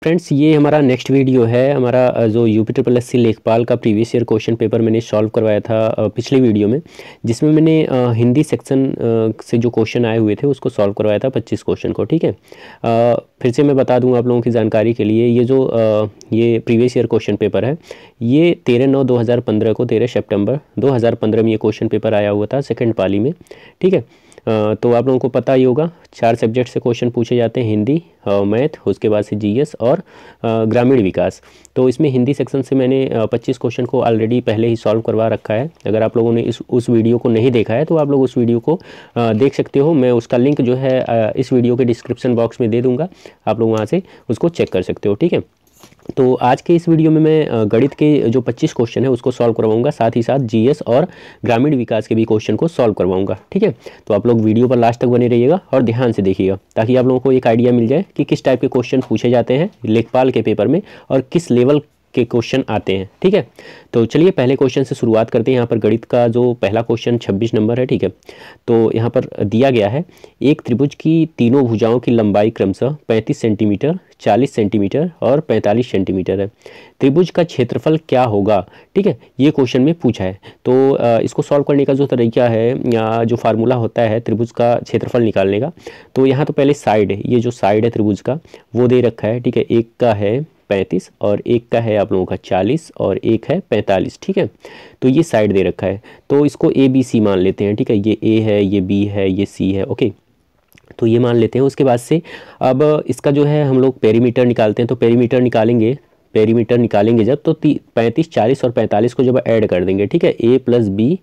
Friends, ये हमारा next video है। हमारा जो यूपी ट्रिपल एस सी लेखपाल का प्रीवियस ईयर क्वेश्चन पेपर मैंने सॉल्व करवाया था पिछले वीडियो में, जिसमें मैंने हिंदी सेक्शन से जो क्वेश्चन आए हुए थे उसको सॉल्व करवाया था 25 क्वेश्चन को। ठीक है, फिर से मैं बता दूं आप लोगों की जानकारी के लिए, ये जो ये प्रीवियस ईयर क्वेश्चन पेपर है, ये 13/9/2015 को 13 सितंबर 2015 में ये क्वेश्चन पेपर आया हुआ था सेकेंड पाली में। ठीक है, तो आप लोगों को पता ही होगा 4 सब्जेक्ट से क्वेश्चन पूछे जाते हैं, हिंदी, मैथ, उसके बाद से जीएस और ग्रामीण विकास। तो इसमें हिंदी सेक्शन से मैंने 25 क्वेश्चन को ऑलरेडी पहले ही सॉल्व करवा रखा है। अगर आप लोगों ने उस वीडियो को नहीं देखा है तो आप लोग उस वीडियो को देख सकते हो। मैं उसका लिंक जो है इस वीडियो के डिस्क्रिप्शन बॉक्स में दे दूँगा, आप लोग वहाँ से उसको चेक कर सकते हो। ठीक है, तो आज के इस वीडियो में मैं गणित के जो 25 क्वेश्चन है उसको सॉल्व करवाऊंगा, साथ ही साथ जीएस और ग्रामीण विकास के भी क्वेश्चन को सॉल्व करवाऊंगा। ठीक है, तो आप लोग वीडियो पर लास्ट तक बने रहिएगा और ध्यान से देखिएगा, ताकि आप लोगों को एक आइडिया मिल जाए कि किस टाइप के क्वेश्चन पूछे जाते हैं लेखपाल के पेपर में और किस लेवल के क्वेश्चन आते हैं। ठीक है, तो चलिए पहले क्वेश्चन से शुरुआत करते हैं। यहाँ पर गणित का जो पहला क्वेश्चन 26 नंबर है। ठीक है, तो यहाँ पर दिया गया है, एक त्रिभुज की तीनों भुजाओं की लंबाई क्रमशः 35 सेंटीमीटर, 40 सेंटीमीटर और 45 सेंटीमीटर है। त्रिभुज का क्षेत्रफल क्या होगा? ठीक है, ये क्वेश्चन में पूछा है। तो इसको सॉल्व करने का जो तरीका है या जो फार्मूला होता है त्रिभुज का क्षेत्रफल निकालने का, तो यहाँ तो पहले साइड है, ये जो साइड है त्रिभुज का वो दे रखा है। ठीक है, एक का है 35 और एक का है आप लोगों का 40 और एक है 45। ठीक है, तो ये साइड दे रखा है, तो इसको ए बी सी मान लेते हैं। ठीक है, ये ए है, ये बी है, ये सी है। ओके, तो ये मान लेते हैं। उसके बाद से अब इसका जो है हम लोग पेरीमीटर निकालते हैं। तो पेरीमीटर निकालेंगे जब, तो 35, 40 और 45 को जब ऐड कर देंगे, ठीक है, ए प्लस बी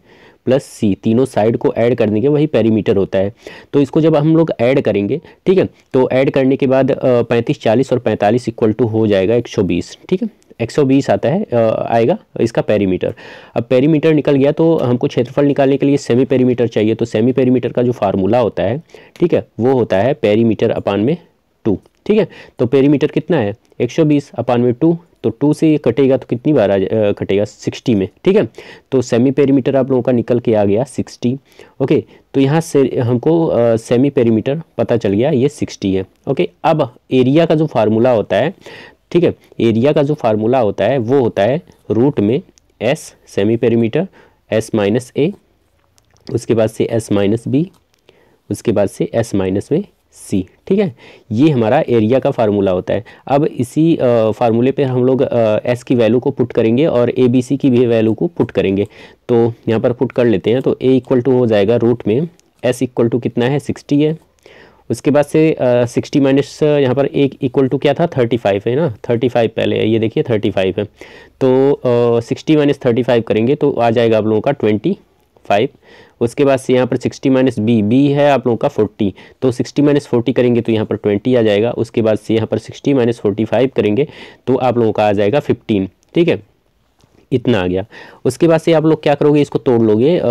प्लस सी, तीनों साइड को ऐड कर देंगे, वही पेरीमीटर होता है। तो इसको जब हम लोग ऐड करेंगे, ठीक है, तो ऐड करने के बाद 35, 40 और 45 इक्वल टू हो जाएगा 120। ठीक है, 120 आता है आएगा इसका पेरीमीटर। अब पेरीमीटर निकल गया तो हमको क्षेत्रफल निकालने के लिए सेमी पेरीमीटर चाहिए। तो सेमी पेरीमीटर का जो फार्मूला होता है, ठीक है, वो होता है पेरीमीटर अपान में 2। ठीक है, तो पेरीमीटर कितना है 120 अपान में 2, तो 2 से ये कटेगा तो कितनी बार कटेगा 60 में। ठीक है, तो सेमी पेरीमीटर आप लोगों का निकल के आ गया 60। ओके, तो यहाँ से हमको सेमी पेरीमीटर पता चल गया, ये 60 है। ओके, अब एरिया का जो फार्मूला होता है, ठीक है, एरिया का जो फार्मूला होता है वो होता है रूट में s semi perimeter, s minus a, उसके बाद से एस माइनस बी, उसके बाद से एस माइनस में सी। ठीक है, ये हमारा एरिया का फार्मूला होता है। अब इसी फार्मूले पे हम लोग एस की वैल्यू को पुट करेंगे और ए बी सी की भी वैल्यू को पुट करेंगे। तो यहाँ पर पुट कर लेते हैं। तो ए इक्वल टू हो जाएगा रूट में एस इक्वल टू कितना है 60 है। उसके बाद से 60 माइनस यहाँ पर एक इक्वल टू क्या था 35 है ना, 35 पहले है, ये देखिए 35 है। तो 60 माइनस 35 करेंगे तो आ जाएगा आप लोगों का 25। उसके बाद से यहाँ पर 60 माइनस बी है आप लोगों का 40, तो 60 माइनस 40 करेंगे तो यहाँ पर 20 आ जाएगा। उसके बाद से यहाँ पर 60 माइनस 45 करेंगे तो आप लोगों का आ जाएगा 15। ठीक है, इतना आ गया। उसके बाद से आप लोग क्या करोगे, इसको तोड़ लोगे,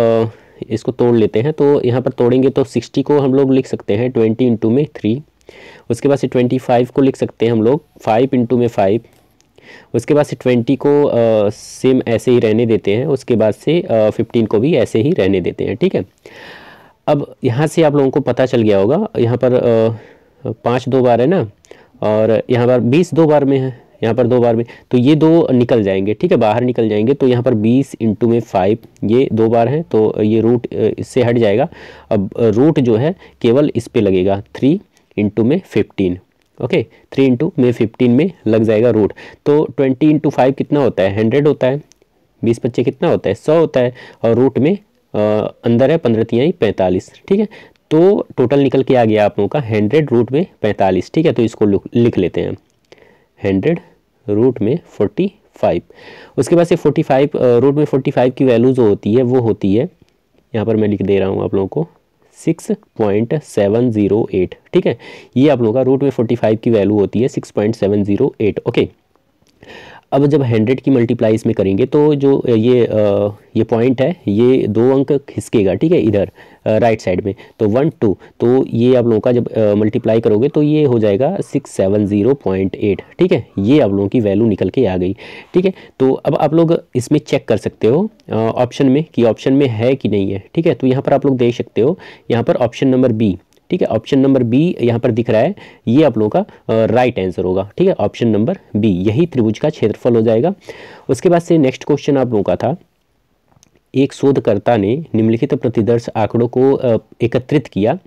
इसको तोड़ लेते हैं। तो यहाँ पर तोड़ेंगे तो 60 को हम लोग लिख सकते हैं 20 इंटू में 3। उसके बाद से 25 को लिख सकते हैं हम लोग 5 इंटू में 5। उसके बाद से 20 को सेम ऐसे ही रहने देते हैं। उसके बाद से 15 को भी ऐसे ही रहने देते हैं। ठीक है, अब यहाँ से आप लोगों को पता चल गया होगा, यहाँ पर 5 2 बार है ना, और यहाँ पर 20 2 बार में है, यहाँ पर 2 बार में, तो ये 2 निकल जाएंगे। ठीक है, बाहर निकल जाएंगे। तो यहाँ पर 20 इंटू में 5, ये 2 बार है तो ये रूट इससे हट जाएगा। अब रूट जो है केवल इस पे लगेगा 3 इंटू में 15। ओके, 3 इंटू में 15 में लग जाएगा रूट। तो 20 इंटू 5 कितना होता है 100 होता है, 20 बच्चे कितना होता है 100 होता है, और रूट में अंदर है 15 तिहाई 45। ठीक है, तो टोटल निकल के आ गया आप लोगों का 100 रूट में 45। ठीक है, तो इसको लिख लेते हैं 100 रूट में 45। उसके बाद से 45 रूट में 45 की वैल्यू जो होती है वो होती है, यहाँ पर मैं लिख दे रहा हूँ आप लोगों को 6.708। ठीक है, ये आप लोगों का रूट में 45 की वैल्यू होती है 6.708। ओके, अब जब 100 की मल्टीप्लाई इसमें करेंगे तो जो ये पॉइंट है ये 2 अंक खिसकेगा। ठीक है, इधर राइट साइड में, तो 1 2, तो ये आप लोगों का जब मल्टीप्लाई करोगे तो ये हो जाएगा 670.8। ठीक है, ये आप लोगों की वैल्यू निकल के आ गई। ठीक है, तो अब आप लोग इसमें चेक कर सकते हो ऑप्शन में कि ऑप्शन में है कि नहीं है। ठीक है, तो यहाँ पर आप लोग देख सकते हो, यहाँ पर ऑप्शन नंबर बी ठीक है, ऑप्शन नंबर बी यहाँ पर दिख रहा है, ये आप लोगों का राइट आंसर होगा। ठीक है, ऑप्शन नंबर बी, यही त्रिभुज का क्षेत्रफल हो जाएगा। उसके बाद से नेक्स्ट क्वेश्चन आप लोगों का था, एक शोधकर्ता ने निम्नलिखित प्रतिदर्श आंकड़ों को एकत्रित किया,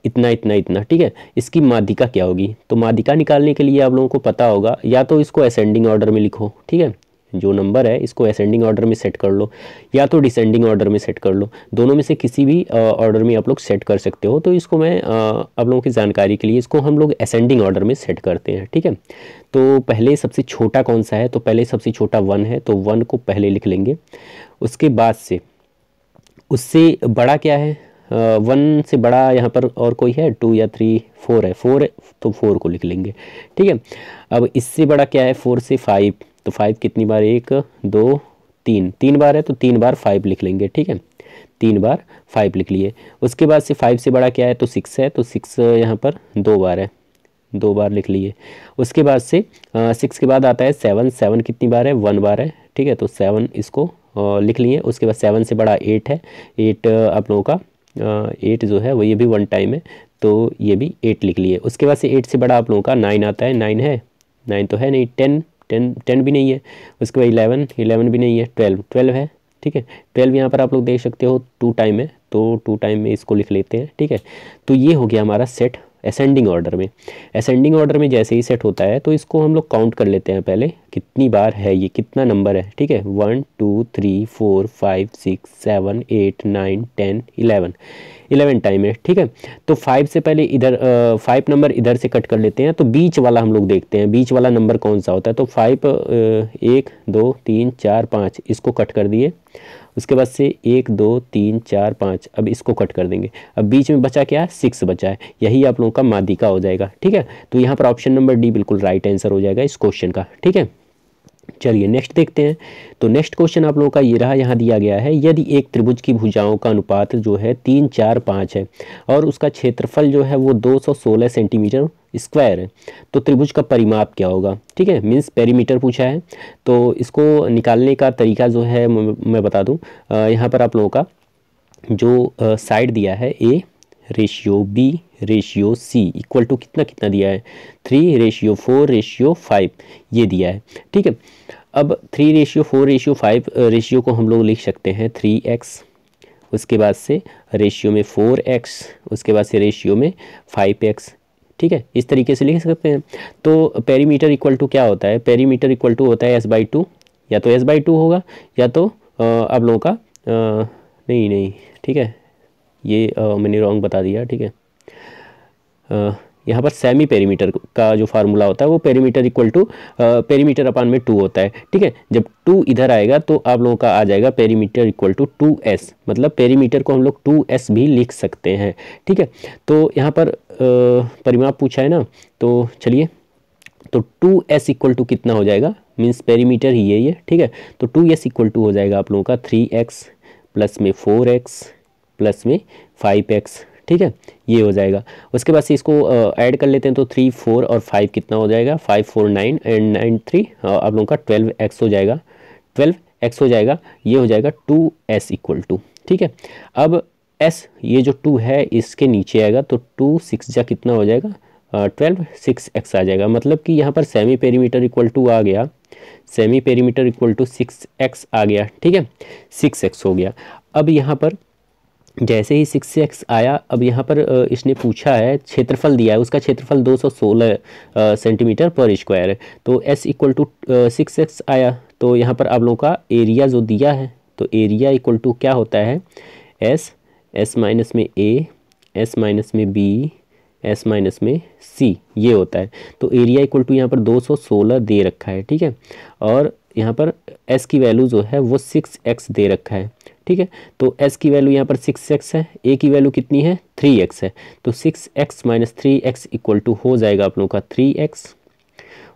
इतना इतना इतना। ठीक है, इसकी माध्यिका क्या होगी? तो माध्यिका निकालने के लिए आप लोगों को पता होगा, या तो इसको असेंडिंग ऑर्डर में लिखो, ठीक है, जो नंबर है इसको असेंडिंग ऑर्डर में सेट कर लो, या तो डिसेंडिंग ऑर्डर में सेट कर लो, दोनों में से किसी भी ऑर्डर में आप लोग सेट कर सकते हो। तो इसको मैं आप लोगों की जानकारी के लिए इसको हम लोग असेंडिंग ऑर्डर में सेट करते हैं। ठीक है, तो पहले सबसे छोटा कौन सा है? तो पहले सबसे छोटा 1 है, तो 1 को पहले लिख लेंगे। उसके बाद से उससे बड़ा क्या है? 1 से बड़ा यहाँ पर और कोई है? 2 या 3? 4 है, 4 है तो 4 को लिख लेंगे। ठीक है, अब इससे बड़ा क्या है? 4 से 5, तो 5 कितनी बार? 1 2 3, 3 बार है तो 3 बार 5 लिख लेंगे। ठीक है, 3 बार 5 लिख लिए। उसके बाद से 5 से बड़ा क्या है? तो 6 है, तो 6 यहाँ पर 2 बार है, 2 बार लिख लिए। उसके बाद से 6 के बाद आता है 7, 7 कितनी बार है? 1 बार है। ठीक है, तो 7 इसको लिख लिए। उसके बाद 7 से बड़ा 8 है, 8 आप लोगों का 8 जो है वो ये भी 1 टाइम है, तो ये भी 8 लिख लिए। उसके बाद से 8 से बड़ा आप लोगों का 9 आता है, 9 है? 9 तो है नहीं। 10 भी नहीं है। उसके बाद 11 भी नहीं है। 12 है। ठीक है, 12 यहाँ पर आप लोग देख सकते हो 2 टाइम है, तो 2 टाइम में इसको लिख लेते हैं। ठीक है, तो ये हो गया हमारा सेट असेंडिंग ऑर्डर में। असेंडिंग ऑर्डर में जैसे ही सेट होता है तो इसको हम लोग काउंट कर लेते हैं पहले, कितनी बार है ये, कितना नंबर है। ठीक है, 1 2 3 4 5 6 7 8 9 10 11 टाइम है। ठीक है, तो 5 से पहले इधर 5 नंबर इधर से कट कर लेते हैं, तो बीच वाला हम लोग देखते हैं, बीच वाला नंबर कौन सा होता है। तो 5 1 2 3 4 5 इसको कट कर दिए। उसके बाद से 1 2 3 4 5, अब इसको कट कर देंगे। अब बीच में बचा क्या है? 6 बचा है, यही आप लोगों का माध्यिका हो जाएगा। ठीक है, तो यहाँ पर ऑप्शन नंबर डी बिल्कुल राइट आंसर हो जाएगा इस क्वेश्चन का। ठीक है, चलिए नेक्स्ट देखते हैं। तो नेक्स्ट क्वेश्चन आप लोगों का ये रहा, यहाँ दिया गया है, यदि एक त्रिभुज की भुजाओं का अनुपात जो है 3 4 5 है और उसका क्षेत्रफल जो है वो 216 सेंटीमीटर स्क्वायर है, तो त्रिभुज का परिमाप क्या होगा? ठीक है, मीन्स पेरीमीटर पूछा है। तो इसको निकालने का तरीका जो है मैं बता दूं, यहाँ पर आप लोगों का जो साइड दिया है A ratio B ratio C equal to कितना कितना दिया है? 3 रेशियो 4 रेशियो 5 ये दिया है। ठीक है, अब 3 रेशियो 4 रेशियो 5 रेशियो को हम लोग लिख सकते हैं 3x, उसके बाद से रेशियो में 4x, उसके बाद से रेशियो में 5x। ठीक है, इस तरीके से लिख सकते हैं। तो पेरीमीटर इक्वल टू क्या होता है? पेरीमीटर इक्वल टू होता है s/2, या तो s/2 होगा, या तो आप लोगों का नहीं, ठीक है, ये मैंने रॉन्ग बता दिया। ठीक है, यहाँ पर सेमी पेरीमीटर का जो फार्मूला होता है वो पेरीमीटर इक्वल टू पेरीमीटर अपान में 2 होता है। ठीक है, जब 2 इधर आएगा तो आप लोगों का आ जाएगा पेरीमीटर इक्वल टू 2s, मतलब पेरीमीटर को हम लोग 2s भी लिख सकते हैं। ठीक है, तो यहाँ पर परिमाप पूछा है ना, तो चलिए, तो 2s इक्वल टू कितना हो जाएगा? मीन्स पेरीमीटर ही है ये। ठीक है, तो 2s इक्वल टू हो जाएगा आप लोगों का 3x प्लस में 4x प्लस में 5x। ठीक है, ये हो जाएगा। उसके बाद से इसको ऐड कर लेते हैं, तो 3 4 और 5 कितना हो जाएगा? 5 4 9 एंड 9 3 आप लोगों का 12x हो जाएगा, 12x हो जाएगा। ये हो जाएगा 2s इक्वल टू। ठीक है, अब s ये जो 2 है इसके नीचे आएगा, तो 2 6 जा कितना हो जाएगा? 12 6x आ जाएगा। मतलब कि यहाँ पर सेमी पेरीमीटर इक्वल टू आ गया, semi perimeter equal to 6x आ गया। ठीक है, 6x हो गया। अब यहाँ पर जैसे ही 6x आया, अब यहाँ पर इसने पूछा है, क्षेत्रफल दिया है, उसका क्षेत्रफल 216 सेंटीमीटर पर स्क्वायर है, तो s इक्वल टू 6x आया। तो यहाँ पर आप लोगों का एरिया जो दिया है, तो एरिया इक्वल टू क्या होता है? s माइनस में a, s माइनस में b, s माइनस में c, ये होता है। तो एरिया इक्वल टू यहाँ पर 216 दे रखा है। ठीक है, और यहाँ पर s की वैल्यू जो है वो 6x दे रखा है। ठीक है, तो s की वैल्यू यहाँ पर 6x है, a की वैल्यू कितनी है? 3x है, तो 6x minus 3x equal to हो जाएगा आप लोगों का 3x।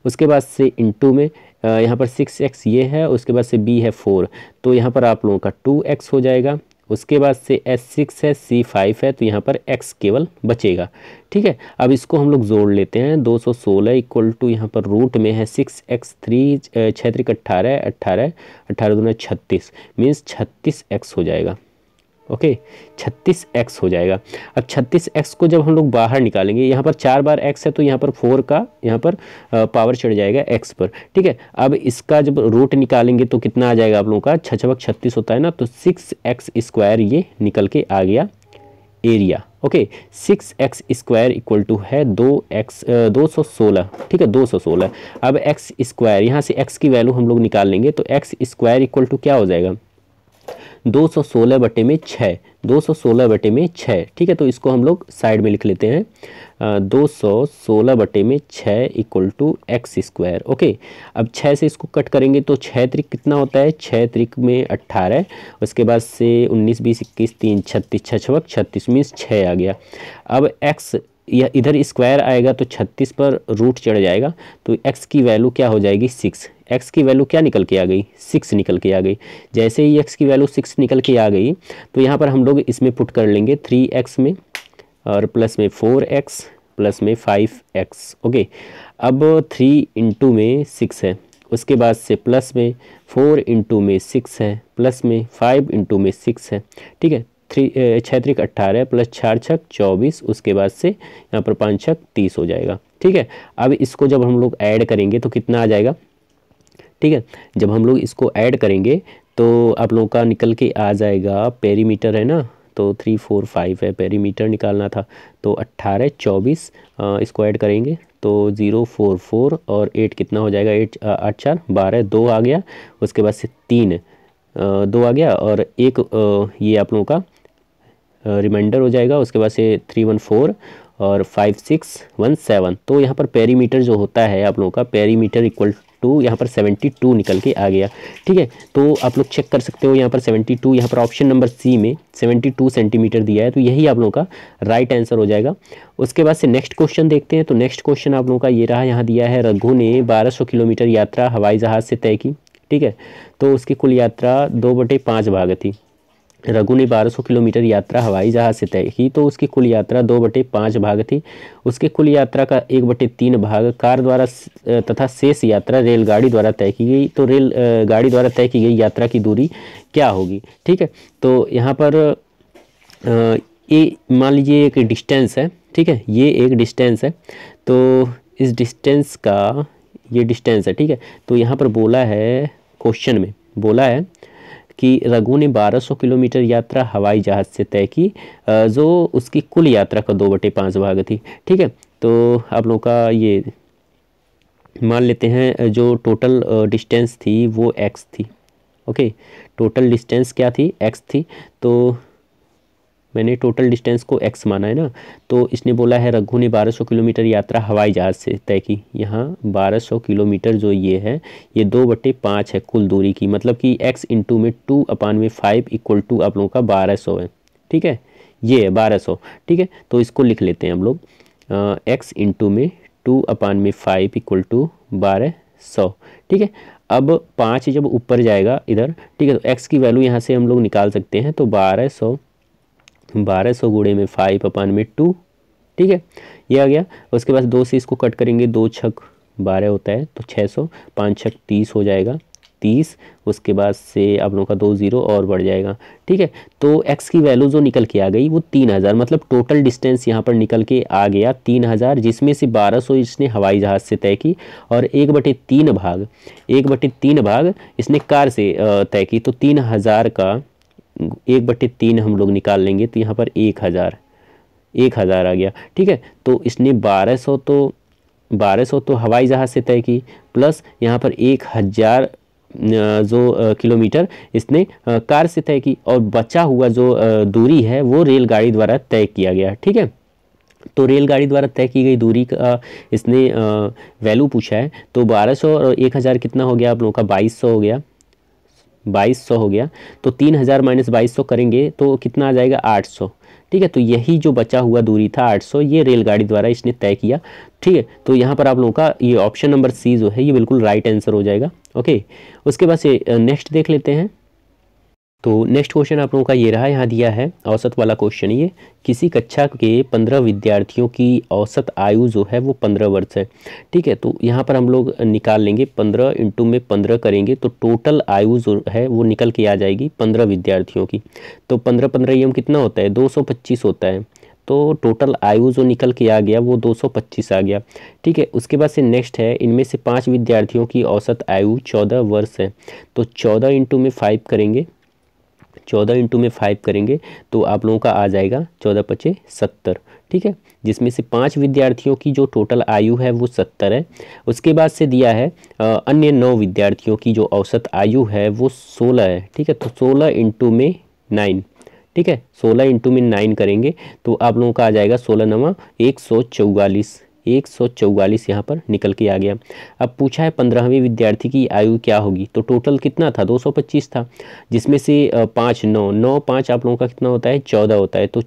उसके बाद से इनटू में यहाँ पर 6x ये है, उसके बाद से b है 4, तो यहाँ पर आप लोगों का 2x हो जाएगा। उसके बाद से s 6 है, c 5 है, तो यहाँ पर x केवल बचेगा। ठीक है, अब इसको हम लोग जोड़ लेते हैं। 216 इक्वल टू यहाँ पर रूट में है 6x, 3 6 3 18 18 18 दूना 36, मीन्स 36x हो जाएगा। ओके 36x हो जाएगा। अब 36x को जब हम लोग बाहर निकालेंगे, यहाँ पर 4 बार x है तो यहाँ पर 4 का यहाँ पर पावर चढ़ जाएगा x पर, ठीक है। अब इसका जब रूट निकालेंगे तो कितना आ जाएगा आप लोगों का, 6 36 होता है ना, तो 6x² ये निकल के आ गया area. Okay 6x² equal to है 216, ठीक है 216। अब x², यहाँ से x की वैल्यू हम लोग निकाल लेंगे तो x² इक्वल टू क्या हो जाएगा, 216 बटे में 6, 216 बटे में 6, ठीक है। तो इसको हम लोग साइड में लिख लेते हैं, 216 बटे में 6 इक्वल टू x²। ओके अब 6 से इसको कट करेंगे तो 6 त्रिक कितना होता है, 6 त्रिक में 18, उसके बाद से 19 20 21 3 36, 6 36 मीन्स 6 आ गया। अब x या इधर स्क्वायर आएगा तो 36 पर रूट चढ़ जाएगा, तो x की वैल्यू क्या हो जाएगी 6, x की वैल्यू क्या निकल के आ गई, 6 निकल के आ गई। जैसे ही x की वैल्यू 6 निकल के आ गई तो यहाँ पर हम लोग इसमें पुट कर लेंगे 3x में, और प्लस में 4x, प्लस में 5x। ओके अब 3 इंटू में 6 है, उसके बाद से प्लस में 4 इंटू में 6 है, प्लस में 5 इंटू में 6 है, ठीक है। 6 त्रिक 18 प्लस 4 छक 24, उसके बाद से यहाँ पर 5 छक 30 हो जाएगा, ठीक है। अब इसको जब हम लोग ऐड करेंगे तो कितना आ जाएगा, ठीक है। जब हम लोग इसको ऐड करेंगे तो आप लोगों का निकल के आ जाएगा, पेरीमीटर है ना, तो 3 4 5 है, पेरीमीटर निकालना था, तो 18 24 इसको ऐड करेंगे तो 0 4 4 और 8 कितना हो जाएगा, 8 8 4 12, 2 आ गया, उसके बाद से 3 2 आ गया, और एक ये आप लोगों का रिमाइंडर हो जाएगा, उसके बाद से 3 1 4 और 5 6 1 7। तो यहाँ पर पेरीमीटर जो होता है आप लोगों का, पेरीमीटर इक्वल टू यहाँ पर 72 निकल के आ गया, ठीक है। तो आप लोग चेक कर सकते हो यहाँ पर 72, यहाँ पर ऑप्शन नंबर सी में 72 सेंटीमीटर दिया है, तो यही आप लोगों का राइट आंसर हो जाएगा। उसके बाद से नेक्स्ट क्वेश्चन देखते हैं। तो नेक्स्ट क्वेश्चन आप लोगों का ये रहा, यहाँ दिया है रघु ने 1200 किलोमीटर यात्रा हवाई जहाज़ से तय की, ठीक है। तो उसकी कुल यात्रा 2/5 भाग थी। रघु ने 1200 किलोमीटर यात्रा हवाई जहाज़ से तय की, तो उसकी कुल यात्रा 2/5 भाग थी। उसके कुल यात्रा का 1/3 भाग कार द्वारा तथा शेष यात्रा रेलगाड़ी द्वारा तय की गई। तो रेल गाड़ी द्वारा तय की गई यात्रा की दूरी क्या होगी, ठीक है। तो यहाँ पर ये मान लीजिए एक डिस्टेंस है, ठीक है, ये एक डिस्टेंस है, तो इस डिस्टेंस का ये डिस्टेंस है, ठीक है। तो यहाँ पर बोला है, क्वेश्चन में बोला है कि रघु ने 1200 किलोमीटर यात्रा हवाई जहाज़ से तय की, जो उसकी कुल यात्रा का 2/5 भाग थी, ठीक है। तो आप लोगों का ये मान लेते हैं जो टोटल डिस्टेंस थी वो x थी, ओके। टोटल डिस्टेंस क्या थी, x थी, तो मैंने टोटल डिस्टेंस को x माना है ना। तो इसने बोला है रघु ने 1200 किलोमीटर यात्रा हवाई जहाज़ से तय की। यहाँ 1200 किलोमीटर जो ये है, ये 2/5 है कुल दूरी की, मतलब कि x इंटू में 2/5 इक्वल टू आप लोगों का 1200 है, ठीक है। ये है 1200, ठीक है। तो इसको लिख लेते हैं हम लोग, x इंटू में 2/5 इक्वल टू 1200, ठीक है। अब 5 जब ऊपर जाएगा इधर, ठीक है, तो x की वैल्यू यहाँ से हम लोग निकाल सकते हैं। तो 1200 गुणे में 5/2, ठीक है, ये आ गया। उसके बाद 2 से इसको कट करेंगे, 2 छक 12 होता है, तो 600, 5 छक 30 हो जाएगा, 30। उसके बाद से आप लोगों का 2 0 और बढ़ जाएगा, ठीक है। तो x की वैल्यू जो निकल के आ गई वो 3000, मतलब टोटल डिस्टेंस यहाँ पर निकल के आ गया 3000, जिसमें से 1200 इसने हवाई जहाज़ से तय की, और 1/3 भाग इसने कार से तय की। तो 3000 का 1/3 हम लोग निकाल लेंगे, तो यहाँ पर 1000 आ गया, ठीक है। तो इसने 1200 तो हवाई जहाज़ से तय की, प्लस यहाँ पर 1000 जो किलोमीटर इसने कार से तय की, और बचा हुआ जो दूरी है वो रेलगाड़ी द्वारा तय किया गया, ठीक है। तो रेलगाड़ी द्वारा तय की गई दूरी का इसने वैल्यू पूछा है। तो 1200 और 1000 कितना हो गया आप लोगों का, 2200 हो गया, 2200 हो गया। तो 3000 माइनस 2200 करेंगे तो कितना आ जाएगा, 800, ठीक है। तो यही जो बचा हुआ दूरी था 800, ये रेलगाड़ी द्वारा इसने तय किया, ठीक है। तो यहाँ पर आप लोगों का ये ऑप्शन नंबर सी जो है ये बिल्कुल राइट आंसर हो जाएगा, ओके। उसके बाद से नेक्स्ट देख लेते हैं। तो नेक्स्ट क्वेश्चन आप लोगों का ये रहा, यहाँ दिया है औसत वाला क्वेश्चन। ये किसी कक्षा के 15 विद्यार्थियों की औसत आयु जो है वो 15 वर्ष है। ठीक है, तो यहाँ पर हम लोग निकाल लेंगे, 15 इंटू में 15 करेंगे तो टोटल आयु जो है वो निकल के आ जाएगी 15 विद्यार्थियों की। तो 15 ये कितना होता है, 225 होता है। तो टोटल आयु जो निकल के आ गया वो 225 आ गया। ठीक है, उसके बाद से नेक्स्ट है, इनमें से 5 विद्यार्थियों की औसत आयु 14 वर्ष है। तो 14 इंटू में 5 करेंगे, 14 इंटू में 5 करेंगे तो आप लोगों का आ जाएगा 14 पचे 70। ठीक है, जिसमें से 5 विद्यार्थियों की जो टोटल आयु है वो 70 है। उसके बाद से दिया है अन्य 9 विद्यार्थियों की जो औसत आयु है वो 16 है। ठीक है, तो 16 इंटू में 9, ठीक है, 16 इंटू में 9 करेंगे तो आप लोगों का आ जाएगा 16 नवा 144, 144 यहाँ पर निकल के आ गया। अब पूछा है 15वें विद्यार्थी की आयु क्या होगी, तो टोटल कितना था, 225 था, जिसमें से 5 9 9 5 आप लोगों का कितना होता है, 14 होता है। तो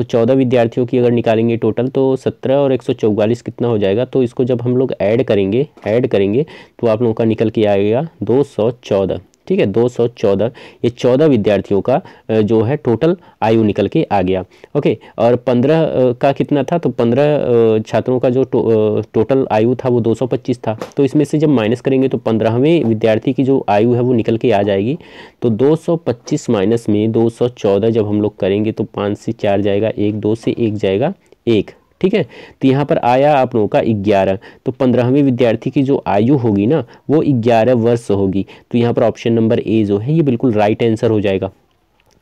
14 विद्यार्थियों की अगर निकालेंगे टोटल तो 17 और 144 कितना हो जाएगा। तो इसको जब हम लोग ऐड करेंगे तो आप लोगों का निकल के आएगा 214। ठीक है, 214, ये 14 विद्यार्थियों का जो है टोटल आयु निकल के आ गया। ओके, और 15 का कितना था, तो 15 छात्रों का जो टोटल आयु था वो 225 था। तो इसमें से जब माइनस करेंगे तो 15वें विद्यार्थी की जो आयु है वो निकल के आ जाएगी। तो 225 माइनस में 214 जब हम लोग करेंगे तो 5 से 4 जाएगा, 1 2 से 1 जाएगा 1। ठीक है, तो यहाँ पर आया आप लोगों का 11। तो 15वें विद्यार्थी की जो आयु होगी ना वो 11 वर्ष होगी। तो यहाँ पर ऑप्शन नंबर ए जो है ये बिल्कुल राइट आंसर हो जाएगा।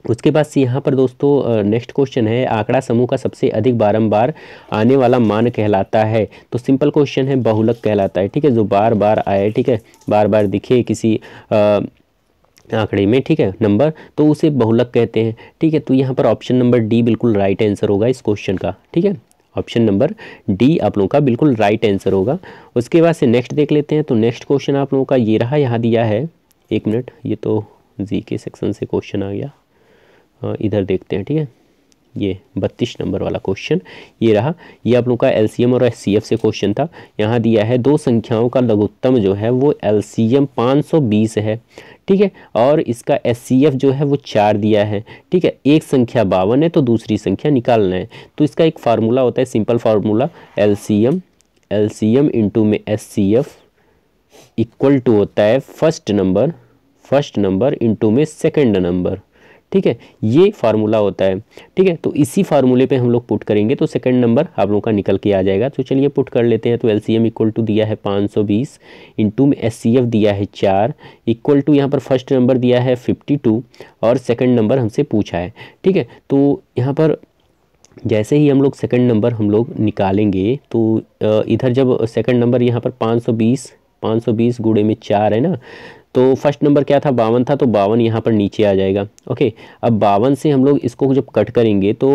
उसके बाद से यहाँ पर दोस्तों नेक्स्ट क्वेश्चन है, आंकड़ा समूह का सबसे अधिक बारंबार आने वाला मान कहलाता है। तो सिंपल क्वेश्चन है, बहुलक कहलाता है। ठीक है, जो बार बार आए, ठीक है, बार बार दिखे किसी आंकड़े में, ठीक है, नंबर, तो उसे बहुलक कहते हैं। ठीक है, तो यहाँ पर ऑप्शन नंबर डी बिल्कुल राइट आंसर होगा इस क्वेश्चन का। ठीक है, ऑप्शन नंबर डी आप लोगों का बिल्कुल राइट आंसर होगा। उसके बाद से नेक्स्ट देख लेते हैं। तो नेक्स्ट क्वेश्चन आप लोगों का ये रहा, यहाँ दिया है, एक मिनट, ये तो जी के सेक्शन से क्वेश्चन आ गया, इधर देखते हैं। ठीक है, ये 32 नंबर वाला क्वेश्चन ये रहा, ये आप लोगों का एलसीएम और एचसीएफ से क्वेश्चन था। यहाँ दिया है दो संख्याओं का लघुत्तम जो है वो एलसीएम 520 है। ठीक है, और इसका एचसीएफ जो है वो 4 दिया है। ठीक है, एक संख्या 52 है तो दूसरी संख्या निकालना है। तो इसका एक फार्मूला होता है, सिंपल फार्मूला, एलसीएम इंटू में एचसीएफ इक्वल टू होता है फर्स्ट नंबर इंटू में सेकंड नंबर। ठीक है, ये फार्मूला होता है। ठीक है, तो इसी फार्मूले पे हम लोग पुट करेंगे तो सेकंड नंबर आप लोगों का निकल के आ जाएगा। तो चलिए पुट कर लेते हैं। तो एलसीएम इक्वल टू दिया है 520 इंटू में एचसीएफ दिया है 4 इक्वल टू यहाँ पर फर्स्ट नंबर दिया है 52 और सेकंड नंबर हमसे पूछा है। ठीक है, तो यहाँ पर जैसे ही हम लोग सेकंड नंबर हम लोग निकालेंगे तो इधर जब सेकंड नंबर यहाँ पर 520 गुणे में 4 है ना, तो फर्स्ट नंबर क्या था, 52 था, तो 52 यहाँ पर नीचे आ जाएगा। ओके, अब 52 से हम लोग इसको जब कट करेंगे तो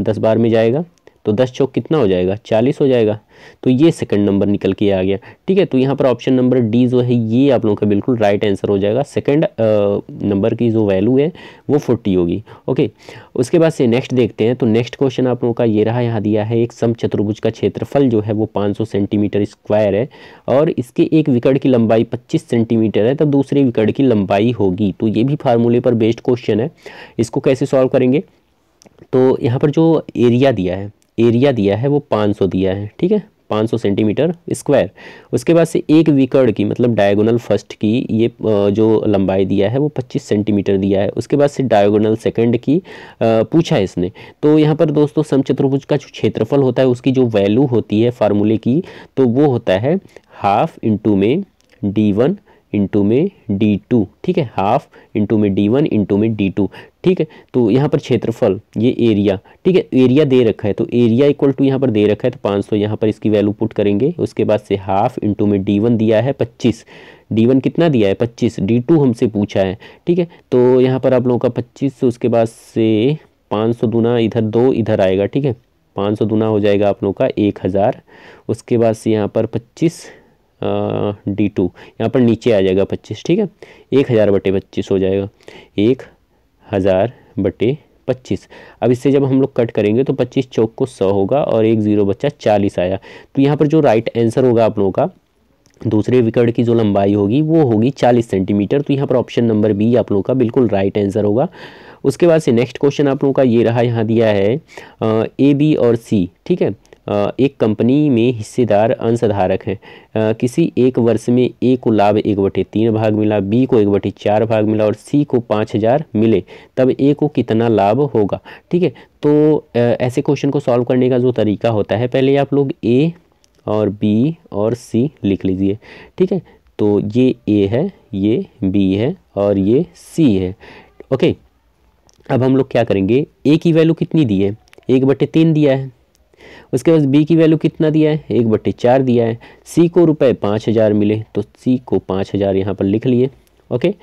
10 बार में जाएगा, तो 10 चौक कितना हो जाएगा, 40 हो जाएगा। तो ये सेकंड नंबर निकल के आ गया। ठीक है, तो यहाँ पर ऑप्शन नंबर डी जो है ये आप लोगों का बिल्कुल राइट आंसर हो जाएगा। सेकंड नंबर की जो वैल्यू है वो 40 होगी। ओके, उसके बाद से नेक्स्ट देखते हैं। तो नेक्स्ट क्वेश्चन आप लोगों का ये रहा, यहाँ दिया है एक समचतुर्भुज का क्षेत्रफल जो है वो 500 सेंटीमीटर स्क्वायर है और इसके एक विकर्ण की लंबाई 25 सेंटीमीटर है, तब दूसरे विकर्ण की लंबाई होगी। तो ये भी फार्मूले पर बेस्ड क्वेश्चन है। इसको कैसे सॉल्व करेंगे, तो यहाँ पर जो एरिया दिया है वो 500 दिया है। ठीक है, 500 सेंटीमीटर स्क्वायर। उसके बाद से एक विकर्ण की मतलब डायगोनल फर्स्ट की ये जो लंबाई दिया है वो 25 सेंटीमीटर दिया है। उसके बाद से डायगोनल सेकंड की पूछा है इसने। तो यहाँ पर दोस्तों समचतुर्भुज का जो क्षेत्रफल होता है उसकी जो वैल्यू होती है फार्मूले की, तो वो होता है हाफ इंटू में D1 इंटू में D2। ठीक है, हाफ इंटू में D1 इंटू में D2। ठीक है, तो यहाँ पर क्षेत्रफल ये एरिया, ठीक है, एरिया दे रखा है तो एरिया इक्वल टू यहाँ पर दे रखा है तो 500 यहाँ पर इसकी वैल्यू पुट करेंगे। उसके बाद से हाफ इंटू में D1 दिया है 25, D1 कितना दिया है 25, D2 हमसे पूछा है। ठीक है, तो यहाँ पर आप लोगों का 25, उसके बाद से 500 दूना इधर 2 इधर आएगा। ठीक है, 500 दूना हो जाएगा आप लोगों का 1000। उसके बाद से यहाँ पर 25 D2 यहाँ पर नीचे आ जाएगा 25। ठीक है, 1000 बटे 25 हो जाएगा, 1000 बटे 25। अब इससे जब हम लोग कट करेंगे तो 25 चौक को 100 होगा और 1 0 बच्चा 40 आया। तो यहाँ पर जो राइट आंसर होगा आप लोगों का दूसरे विकेट की जो लंबाई होगी वो होगी 40 सेंटीमीटर। तो यहाँ पर ऑप्शन नंबर बी आप लोगों का बिल्कुल राइट आंसर होगा। उसके बाद से नेक्स्ट क्वेश्चन आप लोगों का ये रहा, यहाँ दिया है ए बी और सी, ठीक है। एक कंपनी में हिस्सेदार अंशधारक हैं। किसी एक वर्ष में ए को लाभ 1/3 भाग मिला, बी को 1/4 भाग मिला और सी को 5,000 मिले, तब ए को कितना लाभ होगा, ठीक है। तो ऐसे क्वेश्चन को सॉल्व करने का जो तरीका होता है, पहले आप लोग ए और बी और सी लिख लीजिए, ठीक है। तो ये ए है, ये बी है और ये सी है, ओके। अब हम लोग क्या करेंगे, ए की वैल्यू कितनी दी है, 1/3 दिया है। उसके बाद बी की वैल्यू कितना दिया है, 1/4 दिया है। सी को रुपए 5,000 मिले, तो सी को 5,000 यहाँ पर लिख लिए, ओके।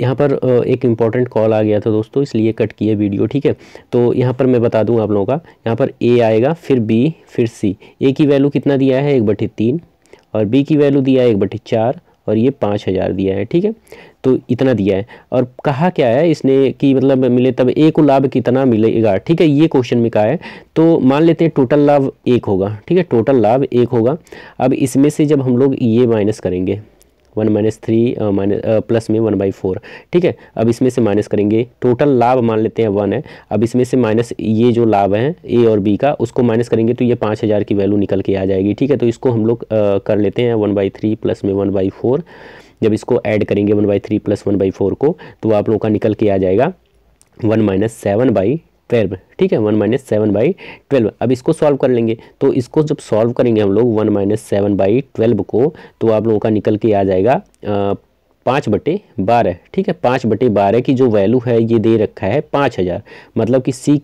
यहाँ पर एक इम्पॉर्टेंट कॉल आ गया था दोस्तों, इसलिए कट किया वीडियो, ठीक है। तो यहाँ पर मैं बता दूँ आप लोगों का, यहाँ पर ए आएगा, फिर बी, फिर सी। ए की वैल्यू कितना दिया है, 1/3 और बी की वैल्यू दिया है 1/4 और ये 5,000 दिया है, ठीक है। तो इतना दिया है और कहा क्या है इसने कि मतलब मिले तब ए को लाभ कितना मिलेगा, ठीक है, ये क्वेश्चन में कहा है। तो मान लेते हैं टोटल लाभ 1 होगा, ठीक है, टोटल लाभ 1 होगा। अब इसमें से जब हम लोग ये माइनस करेंगे 1 - 3 प्लस में 1/4, ठीक है। अब इसमें से माइनस करेंगे, टोटल लाभ मान लेते हैं 1 है। अब इसमें से माइनस ये जो लाभ है ए और बी का, उसको माइनस करेंगे तो ये 5,000 की वैल्यू निकल के आ जाएगी, ठीक है। तो इसको हम लोग कर लेते हैं 1/3 प्लस में 1/4। जब इसको ऐड करेंगे 1/3 प्लस 1/4 को, तो आप लोगों का निकल के आ जाएगा 1 - 7/12, ठीक है, 1 - 7/12। अब इसको सॉल्व कर लेंगे, तो इसको जब सॉल्व करेंगे हम लोग 1 - 7/12 को, तो आप लोगों का निकल के आ जाएगा 5/12, ठीक है। 5/12 की जो वैल्यू है ये दे रखा है 5,000, मतलब कि सी